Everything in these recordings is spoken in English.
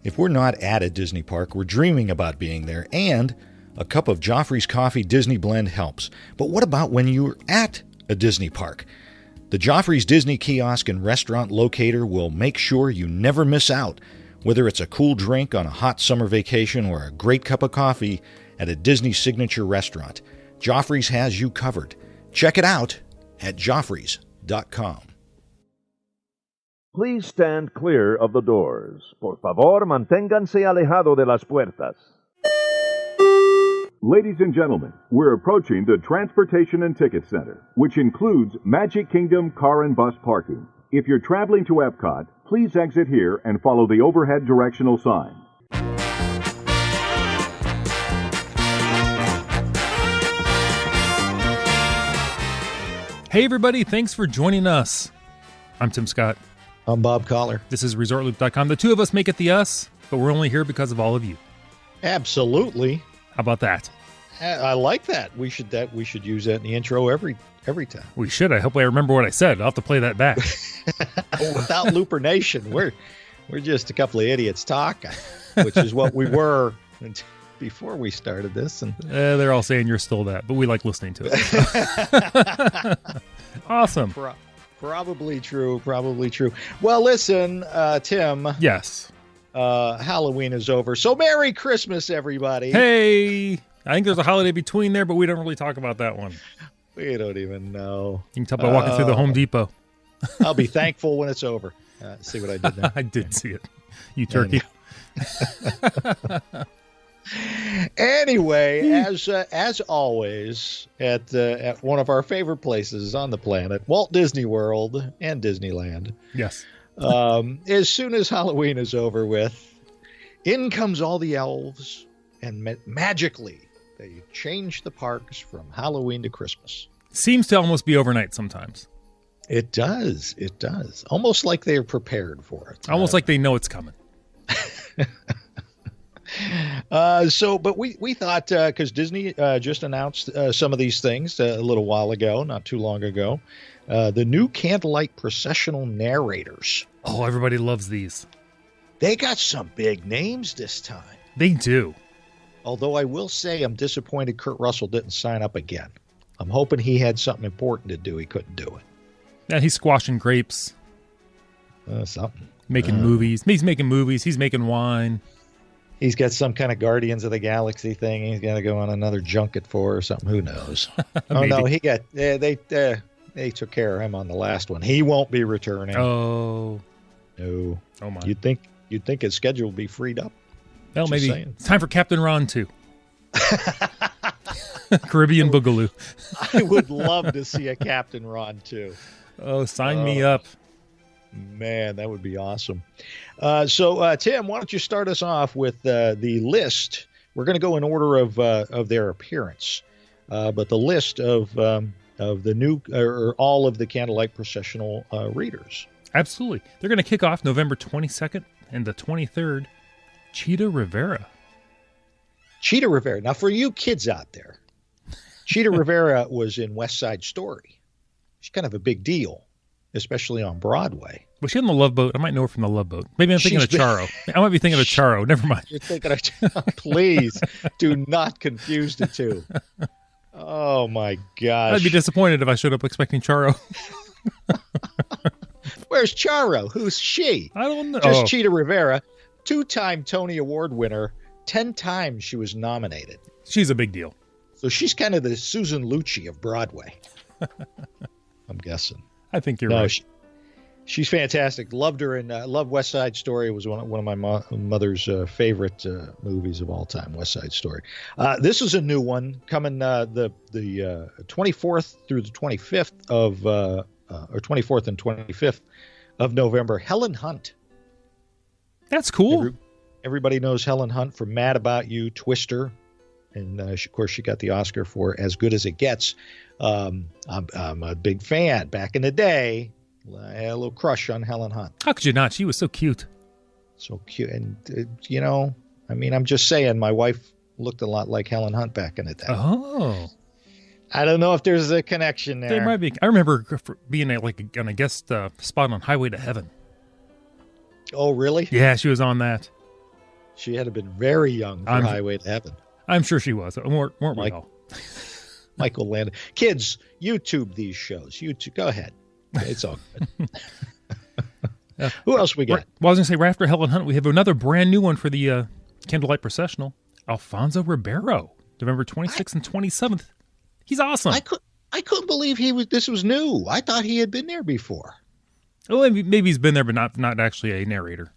If we're not at a Disney park, we're dreaming about being there, and a cup of Joffrey's Coffee Disney Blend helps. But what about when you're at a Disney park? The Joffrey's Disney Kiosk and Restaurant Locator will make sure you never miss out. Whether it's a cool drink on a hot summer vacation or a great cup of coffee at a Disney signature restaurant, Joffrey's has you covered. Check it out at Joffreys.com. Please stand clear of the doors. Por favor, manténganse alejado de las puertas. Ladies and gentlemen, we're approaching the Transportation and Ticket Center, which includes Magic Kingdom car and bus parking. If you're traveling to EPCOT, please exit here and follow the overhead directional sign. Hey everybody, thanks for joining us. I'm Tim Scott. I'm Bob Collar. This is ResortLoop.com. The two of us make it the us, but we're only here because of all of you. Absolutely. How about that? I like that. We should use that in the intro every time. We should. I hope I remember what I said. I'll have to play that back. Without Looper Nation, we're just a couple of idiots talking, which is what we were before we started this. And they're all saying you're still that, but we like listening to it. Awesome. Probably true. Well, listen, Tim. Yes. Halloween is over, so Merry Christmas, everybody. Hey, I think there's a holiday between there, but we don't really talk about that one. We don't even know. You can tell by walking through the Home Depot. I'll be thankful when it's over. See what I did there? I did see it. You turkey. Anyway, as always, at one of our favorite places on the planet, Walt Disney World and Disneyland. Yes. As soon as Halloween is over with, in comes all the elves, and magically they change the parks from Halloween to Christmas. Seems to almost be overnight sometimes. It does. Almost like they're prepared for it. Almost like they know it's coming. But we thought, because Disney just announced some of these things a little while ago, not too long ago, the new Candlelight Processional narrators. Oh, everybody loves these. They got some big names this time. They do. Although I will say I'm disappointed Kurt Russell didn't sign up again. I'm hoping he had something important to do. He couldn't do it. Yeah, he's squashing grapes. Something. Making movies. He's making movies. He's making wine. He's got some kind of Guardians of the Galaxy thing he's got to go on another junket for or something. Who knows? Oh, no, he got... They took care of him on the last one. He won't be returning. Oh. No. Oh, my. You'd think his schedule would be freed up. Well, maybe it's time for Captain Ron, too. Caribbean Boogaloo. I would love to see a Captain Ron, too. Oh, sign me up. Man, that would be awesome. So, Tim, why don't you start us off with the list? We're going to go in order of their appearance, but the list of the new or all of the Candlelight Processional readers. Absolutely. They're going to kick off November 22nd and the 23rd. Cheetah Rivera. Now, for you kids out there, Cheetah Rivera was in West Side Story. She's kind of a big deal, especially on Broadway. Was she on the Love Boat? I might know her from the Love Boat. Maybe I'm thinking of Charo. I might be thinking of Charo. Never mind. You're thinking of Please do not confuse the two. Oh, my gosh. I'd be disappointed if I showed up expecting Charo. Where's Charo? Who's she? I don't know. Just Cheetah Rivera, 2-time Tony Award winner. 10 times she was nominated. She's a big deal. So she's kind of the Susan Lucci of Broadway. I'm guessing. I think you're right. She's fantastic. Loved her and loved West Side Story. It was one of my mother's favorite movies of all time, West Side Story. This is a new one coming the 24th through the 25th of or 24th and 25th of November. Helen Hunt. That's cool. Everybody knows Helen Hunt from Mad About You, Twister, and of course she got the Oscar for As Good as It Gets. I'm a big fan. Back in the day, I had a little crush on Helen Hunt. How could you not? She was so cute. So cute. And, I'm just saying, my wife looked a lot like Helen Hunt back in the day. Oh. I don't know if there's a connection there. There might be. I remember being on a guest spot on Highway to Heaven. Oh, really? Yeah, she was on that. She had to have been very young for Highway to Heaven. I'm sure she was. Weren't we all? Michael Landon. Kids, YouTube these shows. YouTube. Go ahead. It's all good. Who else we got? Well, I was going to say, right after Helen Hunt, we have another brand new one for the Candlelight Processional. Alfonso Ribeiro, November 26th and 27th. He's awesome. I couldn't believe this was new. I thought he had been there before. Well, maybe he's been there, but not actually a narrator.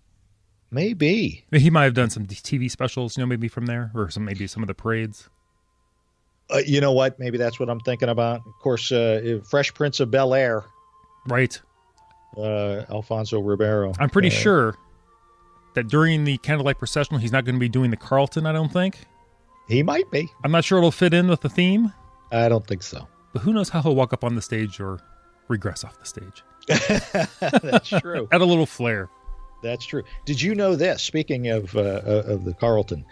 Maybe. He might have done some TV specials, maybe from there, or maybe some of the parades. You know what? Maybe that's what I'm thinking about. Of course, Fresh Prince of Bel-Air. Right. Alfonso Ribeiro. I'm pretty sure that during the Candlelight Processional, he's not going to be doing the Carlton, I don't think. He might be. I'm not sure it'll fit in with the theme. I don't think so. But who knows how he'll walk up on the stage or regress off the stage. That's true. Add a little flair. That's true. Did you know this? Speaking of the Carlton,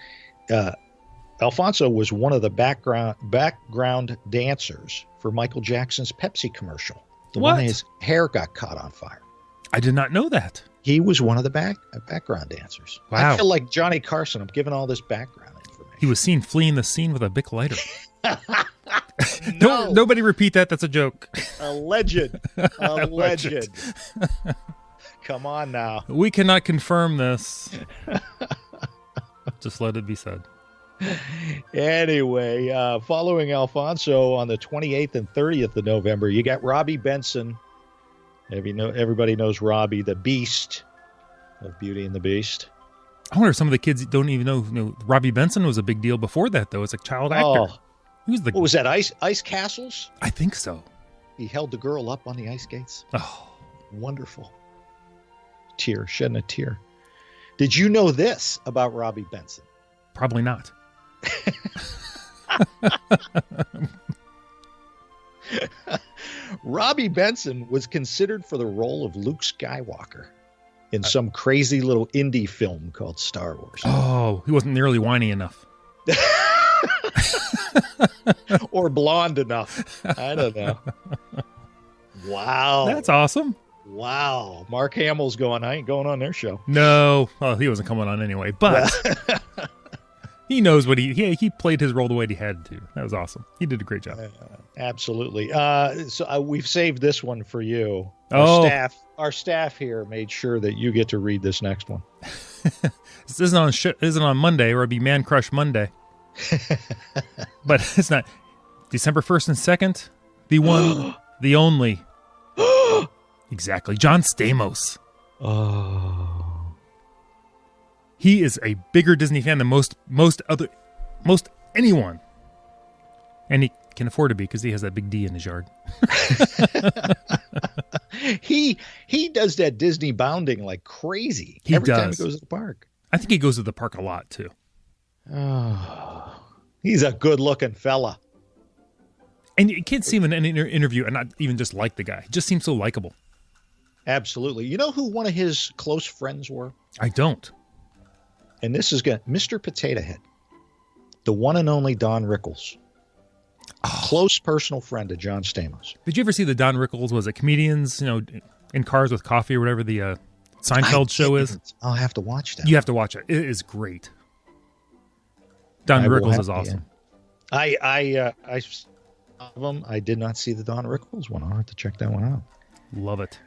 Alfonso was one of the background dancers for Michael Jackson's Pepsi commercial. The one his hair got caught on fire. I did not know that. He was one of the background dancers. Wow. I feel like Johnny Carson. I'm giving all this background information. He was seen fleeing the scene with a Bic lighter. No. Nobody repeat that. That's a joke. Alleged. Alleged. Come on now. We cannot confirm this. Just let it be said. Anyway, following Alfonso on the 28th and 30th of November, you got Robbie Benson. Everybody knows Robbie, the Beast of Beauty and the Beast. I wonder if some of the kids don't even know Robbie Benson was a big deal before that, though, as a child actor. What was that, Ice Castles? I think so. He held the girl up on the ice skates. Oh. Wonderful. Shedding a tear. Did you know this about Robbie Benson? Probably not. Robbie Benson was considered for the role of Luke Skywalker in some crazy little indie film called Star Wars. Oh, he wasn't nearly whiny enough. Or blonde enough. I don't know. Wow. That's awesome. Wow. Mark Hamill's going, I ain't going on their show. No. Well, he wasn't coming on anyway, but he knows what he played his role the way he had to. That was awesome. He did a great job. Absolutely. So we've saved this one for you. Our staff here made sure that you get to read this next one. This isn't on Monday, or it'd be Man Crush Monday. But it's not. December 1st and 2nd, the one, the only. Exactly. John Stamos. Oh. He is a bigger Disney fan than most anyone. And he can afford to be because he has that big D in his yard. He does that Disney bounding like crazy. Every time he goes to the park. I think he goes to the park a lot too. Oh, he's a good-looking fella. And you can't see him in an interview and not even just like the guy. He just seems so likable. Absolutely. You know who one of his close friends were? I don't. And this is Mr. Potato Head, the one and only Don Rickles. Close personal friend of John Stamos. Did you ever see the Don Rickles? Was it comedians, in cars with coffee or whatever the Seinfeld show is? I'll have to watch that. You have to watch it. It is great. Don Rickles is awesome. I did not see the Don Rickles one. I'll have to check that one out. Love it.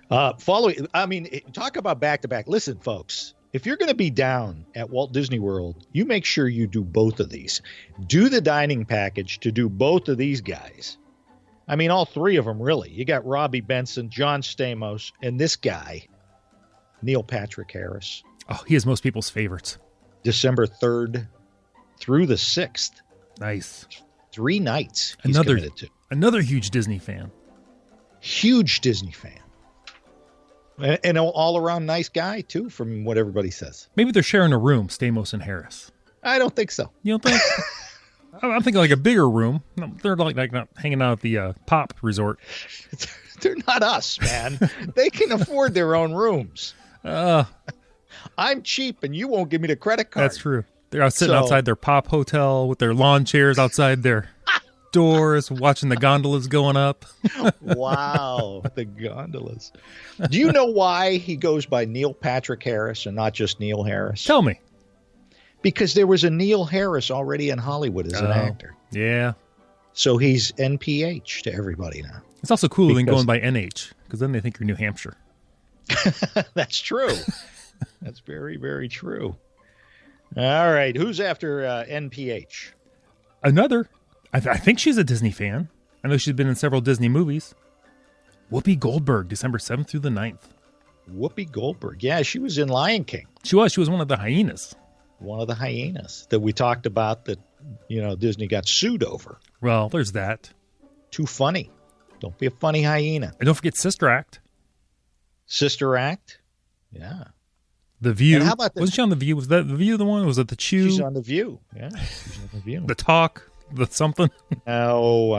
Talk about back-to-back. Listen, folks, if you're going to be down at Walt Disney World, you make sure you do both of these. Do the dining package to do both of these guys. I mean, all three of them, really. You got Robbie Benson, John Stamos, and this guy, Neil Patrick Harris. Oh, he is most people's favorites. December 3rd through the 6th. Nice. 3 nights he's committed to. Another huge Disney fan. Huge Disney fan. And an all-around nice guy, too, from what everybody says. Maybe they're sharing a room, Stamos and Harris. I don't think so. You don't think? I'm thinking like a bigger room. No, they're like not hanging out at the Pop Resort. They're not us, man. They can afford their own rooms. I'm cheap, and you won't give me the credit card. That's true. They're out sitting outside their Pop Hotel with their lawn chairs outside their doors, watching the gondolas going up. Wow, the gondolas. Do you know why he goes by Neil Patrick Harris and not just Neil Harris? Tell me. Because there was a Neil Harris already in Hollywood as an actor. Yeah. So he's NPH to everybody now. It's also cooler than going by NH, because then they think you're New Hampshire. That's true. That's very, very true. All right. Who's after NPH? Another. I think she's a Disney fan. I know she's been in several Disney movies. Whoopi Goldberg, December 7th through the 9th. Whoopi Goldberg. Yeah, she was in Lion King. She was one of the hyenas. One of the hyenas that we talked about that, Disney got sued over. Well, there's that. Too funny. Don't be a funny hyena. And don't forget Sister Act. Sister Act. Yeah. The View. And how about Wasn't she on The View? Was that The View the one? Was it The Chew? She's on The View. Yeah, she's on The View. The Talk? The something? No.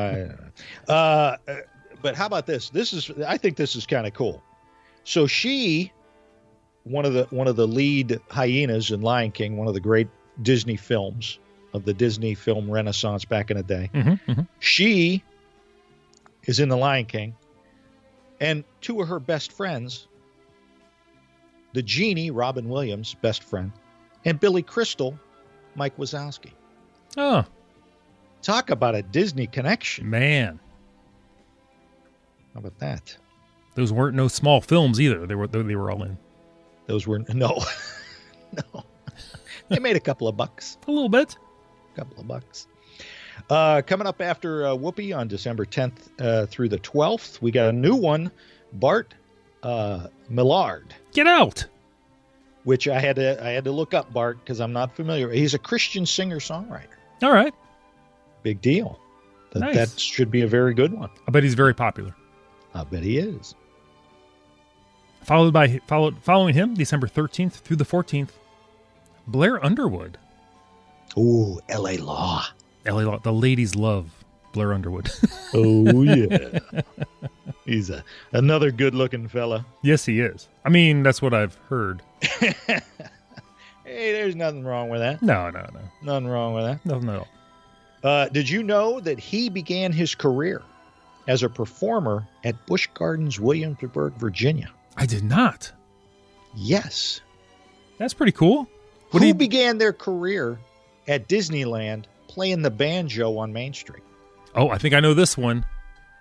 But how about this? I think this is kind of cool. So she, one of the lead hyenas in Lion King, one of the great Disney films of the Disney film Renaissance back in the day. Mm-hmm, mm-hmm. She is in the Lion King, and two of her best friends, the genie, Robin Williams, best friend, and Billy Crystal, Mike Wazowski. Oh. Talk about a Disney connection. Man. How about that? Those weren't no small films either. They were all in. Those were no. They made a couple of bucks. A little bit. Couple of bucks. Coming up after Whoopi on December 10th through the 12th, we got a new one, Bart Millard. Get out. Which I had to look up Bart because I'm not familiar. He's a Christian singer-songwriter. All right. Big deal. Nice. That should be a very good one. I bet he's very popular. I bet he is. Following him, December 13th through the 14th, Blair Underwood. Ooh, L.A. Law. L.A. Law. The ladies love Blair Underwood. Oh, yeah. He's another good-looking fella. Yes, he is. I mean, that's what I've heard. Hey, there's nothing wrong with that. No. Nothing wrong with that. Nothing at all. Did you know that he began his career as a performer at Busch Gardens, Williamsburg, Virginia? I did not. Yes. That's pretty cool. Who began their career at Disneyland playing the banjo on Main Street? Oh, I think I know this one.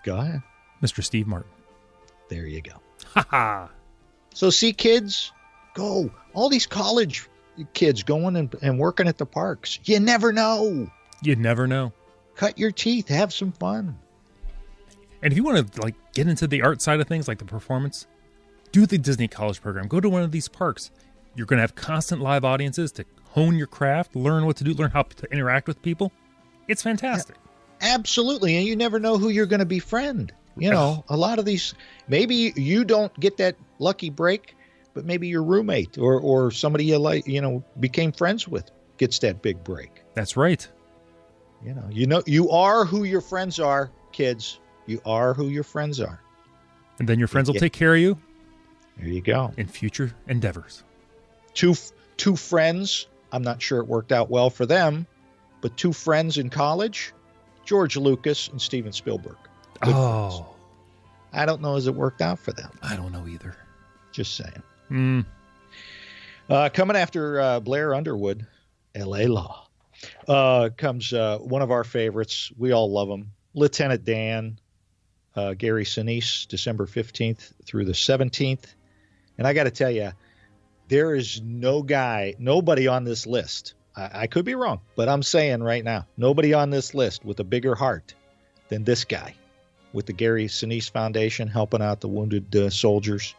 Go ahead. Mr. Steve Martin. There you go. Ha ha. So see, kids, go. All these college kids going and working at the parks. You never know. You never know. Cut your teeth. Have some fun. And if you want to get into the art side of things, like the performance, do the Disney College program. Go to one of these parks. You're going to have constant live audiences to hone your craft, learn what to do, learn how to interact with people. It's fantastic. Absolutely. And you never know who you're going to befriend. A lot of these, maybe you don't get that lucky break, but maybe your roommate or somebody you became friends with gets that big break. That's right. You are who your friends are, kids. You are who your friends are. And then your friends will take care of you. There you go. In future endeavors. Two friends. I'm not sure it worked out well for them, but two friends in college, George Lucas and Steven Spielberg. Good friends. I don't know as it worked out for them. I don't know either. Just saying. Coming after Blair Underwood, L.A. Law, comes one of our favorites. We all love him. Lieutenant Dan, Gary Sinise, December 15th through the 17th. And I got to tell you, there is nobody on this list. I could be wrong, but I'm saying right now, nobody on this list with a bigger heart than this guy with the Gary Sinise Foundation helping out the wounded soldiers.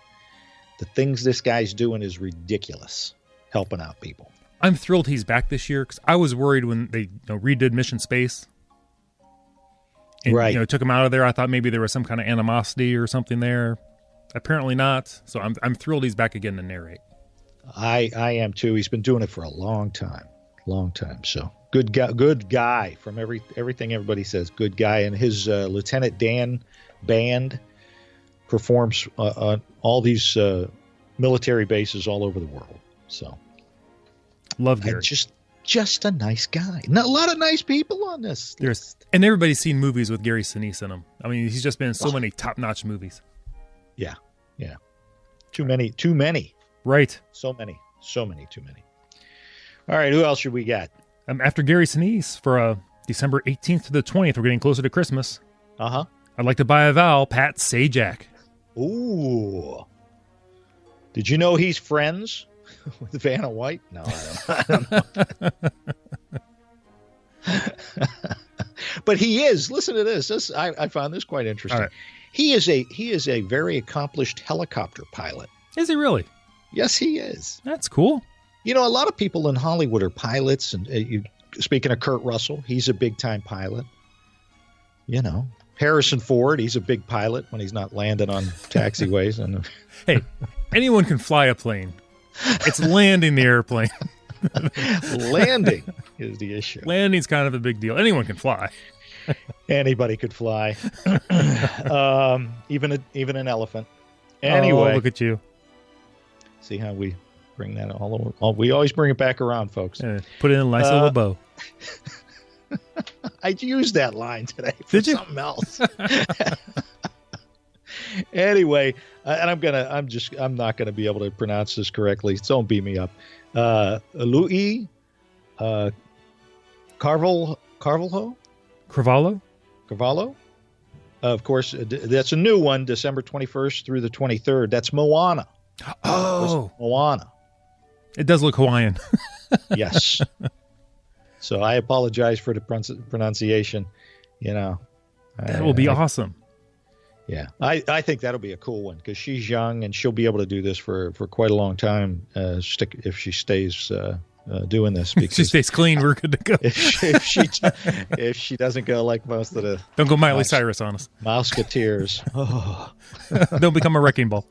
The things this guy's doing is ridiculous, helping out people. I'm thrilled he's back this year because I was worried when they redid Mission Space. And, right. Took him out of there. I thought maybe there was some kind of animosity or something there. Apparently not. So I'm thrilled he's back again to narrate. I am too. He's been doing it for a long time. So good guy from everything everybody says. Good guy, and his Lieutenant Dan band performs on all these military bases all over the world. So love Gary. Just a nice guy. A lot of nice people on this list. And everybody's seen movies with Gary Sinise in them. I mean, he's just been in so many top-notch movies. Yeah. Too many. Right. So many, too many. All right, who else should we got? After Gary Sinise for December 18th to the 20th, we're getting closer to Christmas. Uh-huh. I'd like to buy a vowel, Pat Sajak. Ooh. Did you know he's friends with Vanna White? No, I don't know. But he is. Listen to this. I found this quite interesting. Right. He is a very accomplished helicopter pilot. Is he really? Yes, he is. That's cool. You know, a lot of people in Hollywood are pilots. And speaking of Kurt Russell, he's a big-time pilot. You know, Harrison Ford, he's a big pilot when he's not landing on taxiways. And hey, anyone can fly a plane. It's landing the airplane. Landing is the issue. Landing's kind of a big deal. Anyone can fly. Anybody could fly. Even an elephant. Anyway. Oh, look at you. See how we bring that all over. We always bring it back around, folks. Put it in a nice little bow. I used that line today for Did you? something else. Anyway, and I'm not gonna be able to pronounce this correctly. So don't beat me up. Louis Carvalho? Carvalho? Of course, that's a new one, December 21st through the 23rd. That's Moana. Oh. Moana. It does look Hawaiian. Yes. So I apologize for the pronunciation. You know. That will be awesome. Yeah. I think that'll be a cool one because she's young and she'll be able to do this for quite a long time if she stays doing this. Because she stays clean, we're good to go. if she doesn't go like most of the... Don't go Miley Cyrus on us. Mouseketeers. Oh. Don't become a wrecking ball.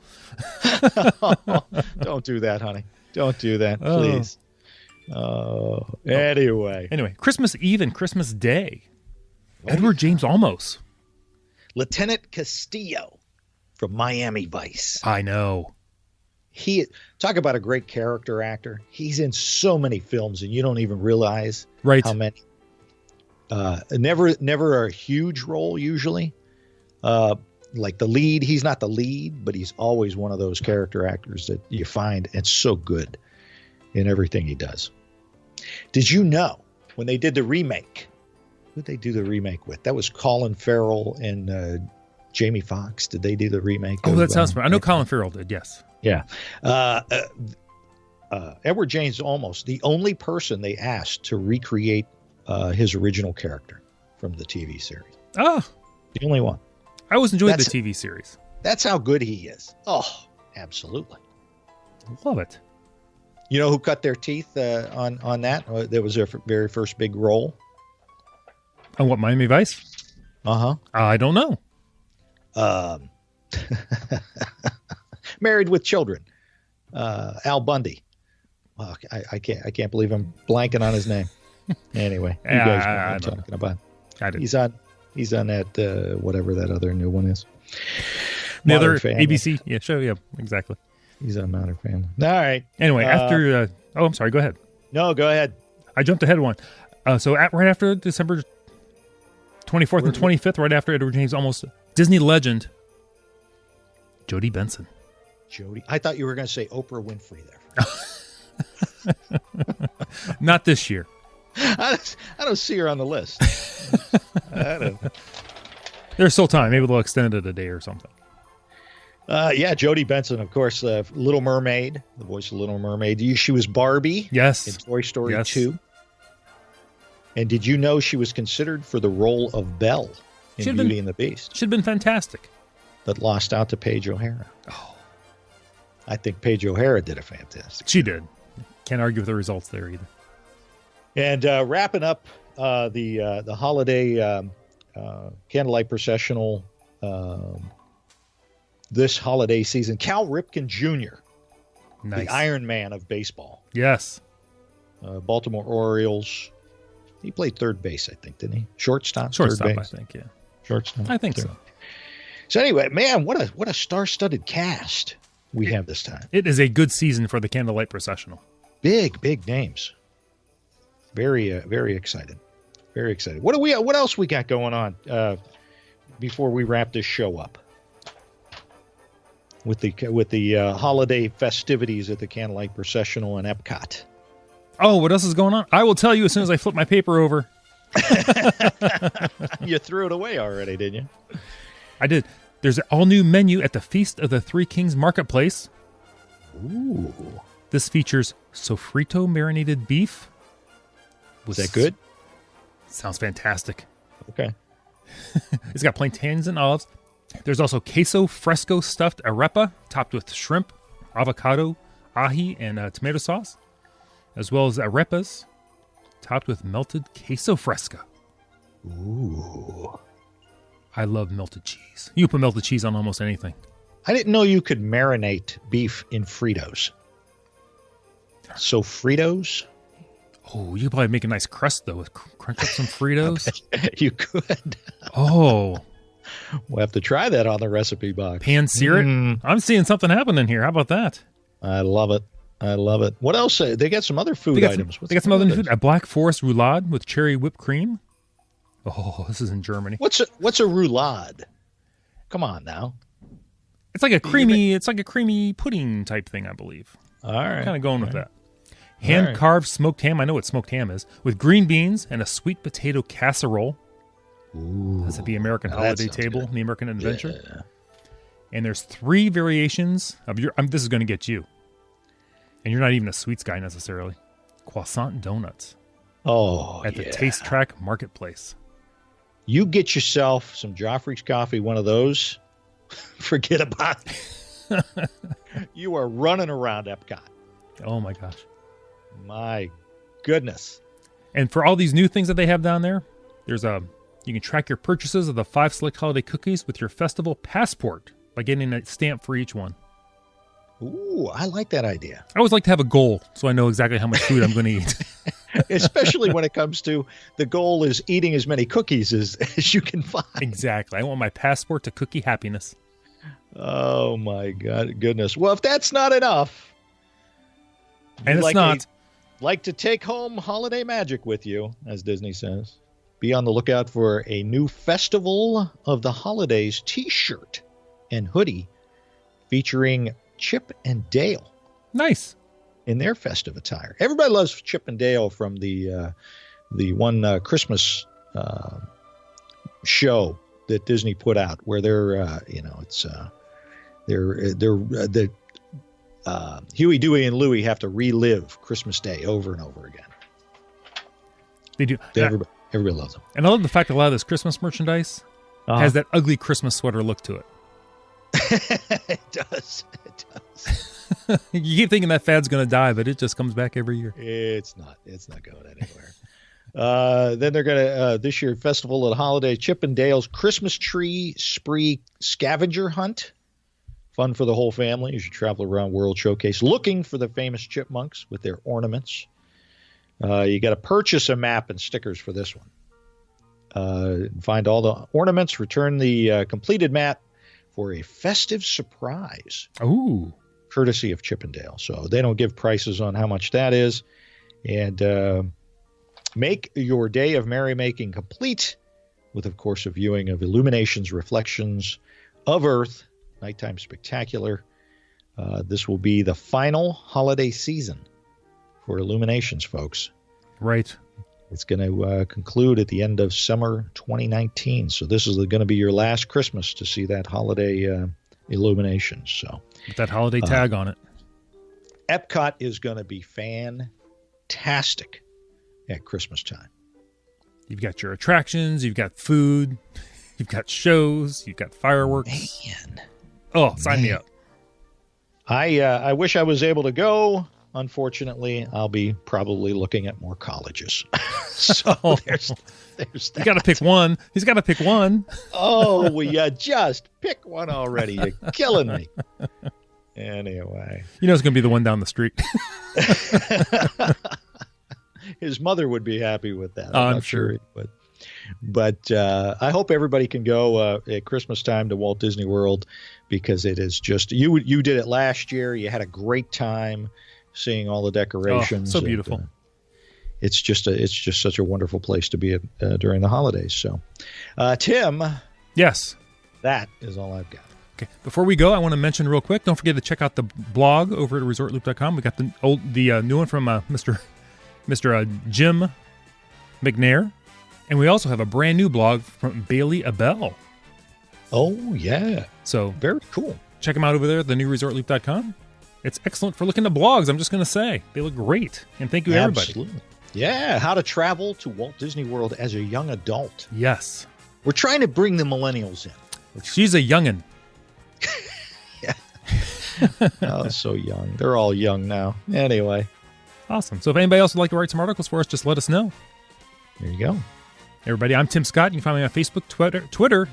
Don't do that, honey. Don't do that, please. Anyway, Christmas Eve and Christmas Day. Edward James Olmos. Lieutenant Castillo from Miami Vice. I know. Talk about a great character actor. He's in so many films, and you don't even realize how many. Never a huge role usually. Like the lead, he's not the lead, but he's always one of those character actors that you find and so good in everything he does. Did you know when they did the remake? Who did they do the remake with? That was Colin Farrell and Jamie Foxx. Did they do the remake? Oh, that sounds familiar. I know Colin Farrell did, yes. Yeah. Edward James Olmos, the only person they asked to recreate his original character from the TV series. Oh. The only one. I always enjoyed the TV series. That's how good he is. Oh, absolutely. Love it. You know who cut their teeth on that? That was their very first big role. On what, Miami Vice? Uh-huh. I don't know. Married with Children. Al Bundy. Oh, I can't believe I'm blanking on his name. Anyway, you guys know what I'm talking about. I did. He's on that whatever that other new one is. The Modern other Family. ABC show. Yeah, exactly. He's on Modern Family. All right. Anyway, after I'm sorry. Go ahead. No, go ahead. I jumped ahead one. Right after December 24th and 25th, right after Edward James Olmos, Disney legend Jodie Benson. Jodie. I thought you were going to say Oprah Winfrey there. Not this year. I don't see her on the list. I don't. There's still time. Maybe they'll extend it a day or something. Yeah, Jodie Benson, of course, Little Mermaid, the voice of Little Mermaid. She was Barbie. Yes. In Toy Story 2. And did you know she was considered for the role of Belle in Beauty and the Beast? She'd been fantastic. But lost out to Paige O'Hara. Oh. I think Paige O'Hara did a fantastic. She did. Can't argue with the results there either. And wrapping up the holiday Candlelight Processional this holiday season, Cal Ripken Jr., nice. The Iron Man of baseball. Yes. Baltimore Orioles. He played third base, I think, didn't he? Shortstop, third base. I think, yeah. Shortstop. I think third. so. So anyway, man, what a star-studded cast we have this time. It is a good season for the Candlelight Processional. Big names. Very excited. Very excited. What else we got going on before we wrap this show up? With the holiday festivities at the Candlelight Processional and EPCOT. Oh, what else is going on? I will tell you as soon as I flip my paper over. You threw it away already, didn't you? I did. There's an all-new menu at the Feast of the Three Kings Marketplace. Ooh. This features sofrito marinated beef. Is that good? Sounds fantastic. Okay. It's got plantains and olives. There's also queso fresco stuffed arepa topped with shrimp, avocado, ají, and tomato sauce, as well as arepas topped with melted queso fresco. Ooh. I love melted cheese. You put melted cheese on almost anything. I didn't know you could marinate beef in Fritos. So Fritos? Oh, you could probably make a nice crust, though, with crunch up some Fritos. You could. Oh. We'll have to try that on the recipe box. Pan sear it? I'm seeing something happening here. How about that? I love it. I love it. What else? They got some other food items. They got some other food. A black forest roulade with cherry whipped cream. Oh, this is in Germany. What's a roulade? Come on now. It's like a creamy pudding type thing, I believe. All right. Kind of going with that. Hand carved smoked ham. I know what smoked ham is, with green beans and a sweet potato casserole. Ooh. That's at the American holiday table, good. the American Adventure. Yeah. And there's 3 variations of your. This is going to get you. And you're not even a sweets guy necessarily. Croissant donuts. Oh, at the Taste Track Marketplace. You get yourself some Joffrey's coffee, one of those. Forget about it. You are running around Epcot. Oh my gosh. My goodness. And for all these new things that they have down there, you can track your purchases of the 5 select holiday cookies with your festival passport by getting a stamp for each one. Ooh, I like that idea. I always like to have a goal so I know exactly how much food I'm going to eat. Especially when it comes to the goal is eating as many cookies as you can find. Exactly. I want my passport to cookie happiness. Oh, my goodness. Well, if that's not enough. And it's not. Like to take home holiday magic with you, as Disney says. Be on the lookout for a new Festival of the Holidays t-shirt and hoodie featuring Chip and Dale. Nice. In their festive attire. Everybody loves Chip and Dale from the one Christmas show that Disney put out, where they're Huey, Dewey, and Louie have to relive Christmas Day over and over again. They do. Everybody loves them. And I love the fact that a lot of this Christmas merchandise has that ugly Christmas sweater look to it. It does. You keep thinking that fad's going to die, but it just comes back every year. It's not going anywhere. Then they're going to, this year, Festival of the Holiday, Chip and Dale's Christmas Tree Spree Scavenger Hunt. Fun for the whole family as you travel around World Showcase looking for the famous chipmunks with their ornaments. You got to purchase a map and stickers for this one. Find all the ornaments, return the completed map for a festive surprise. Ooh. Courtesy of Chip and Dale. So they don't give prices on how much that is. And make your day of merrymaking complete with, of course, a viewing of Illuminations Reflections of Earth, Nighttime Spectacular. This will be the final holiday season for Illuminations, folks. Right. It's going to conclude at the end of summer 2019. So this is going to be your last Christmas to see that holiday Illuminations. So with that holiday tag on it. Epcot is going to be fantastic at Christmas time. You've got your attractions, you've got food, you've got shows, you've got fireworks. Man. Oh, sign me up. I wish I was able to go. Unfortunately, I'll be probably looking at more colleges. So there's that. You got to pick one. He's got to pick one. Oh, will you just pick one already? You're killing me. Anyway. You know it's going to be the one down the street. His mother would be happy with that. I'm not sure he would. But I hope everybody can go at Christmas time to Walt Disney World, because it is just, you did it last year. You had a great time seeing all the decorations. Oh, so beautiful. It's just such a wonderful place to be at during the holidays. So, Tim. Yes. That is all I've got. Okay. Before we go, I want to mention real quick, don't forget to check out the blog over at ResortLoop.com. We got the new one from Mr. Mr. Jim McNair. And we also have a brand new blog from Bailey Abell. Oh, yeah. So Very cool. check them out over there at the new ResortLoop.com. It's excellent for looking at blogs, I'm just going to say. They look great. And thank you, everybody. Absolutely. Yeah, how to travel to Walt Disney World as a young adult. Yes. We're trying to bring the millennials in. She's a youngin'. Oh, so young. They're all young now. Anyway, Awesome. So if anybody else would like to write some articles for us, just let us know. there you go. Everybody, I'm Tim Scott. You can find me on Facebook, Twitter,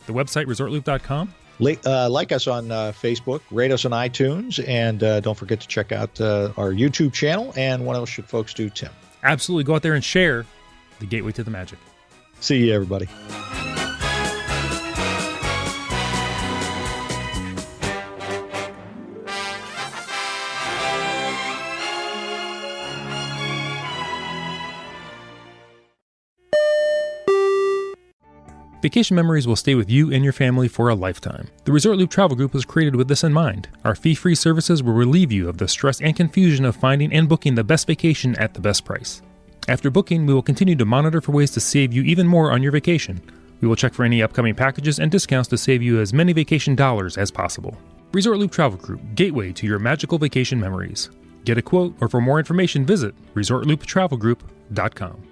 the website, ResortLoop.com. Like us on Facebook, rate us on iTunes, and don't forget to check out our YouTube channel. And what else should folks do, Tim? Absolutely go out there and share the gateway to the magic. See you, everybody. Vacation memories will stay with you and your family for a lifetime. The Resort Loop Travel Group was created with this in mind. Our fee-free services will relieve you of the stress and confusion of finding and booking the best vacation at the best price. After booking, we will continue to monitor for ways to save you even more on your vacation. We will check for any upcoming packages and discounts to save you as many vacation dollars as possible. Resort Loop Travel Group, gateway to your magical vacation memories. Get a quote, or for more information, visit ResortLoopTravelGroup.com.